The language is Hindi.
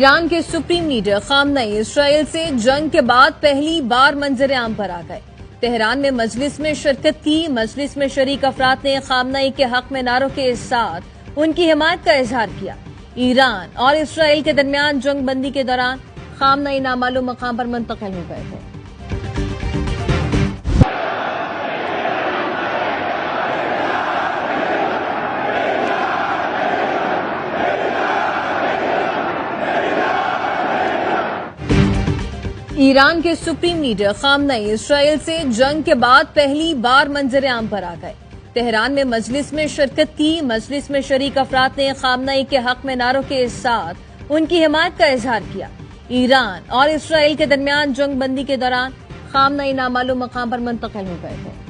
ईरान के सुप्रीम लीडर खामनेई इसराइल से जंग के बाद पहली बार मंजर आम पर आ गए। तेहरान में मजलिस में शिरकत की। मजलिस में शरीक अफराद ने खामनेई के हक में नारों के साथ उनकी हिमायत का इजहार किया। ईरान और इसराइल के दरमियान जंग बंदी के दौरान खामनेई नामालूम मकाम पर मुंतकिल हो गए थे। ईरान के सुप्रीम लीडर खामनेई इसराइल से जंग के बाद पहली बार मंजर आम पर आ गए। तेहरान में मजलिस में शिरकत की। मजलिस में शरीक अफराद ने खामनेई के हक में नारों के साथ उनकी हिमायत का इजहार किया। ईरान और इसराइल के दरमियान जंग बंदी के दौरान खामनेई नामालूम मकाम पर मुंतकिल हो गए थे।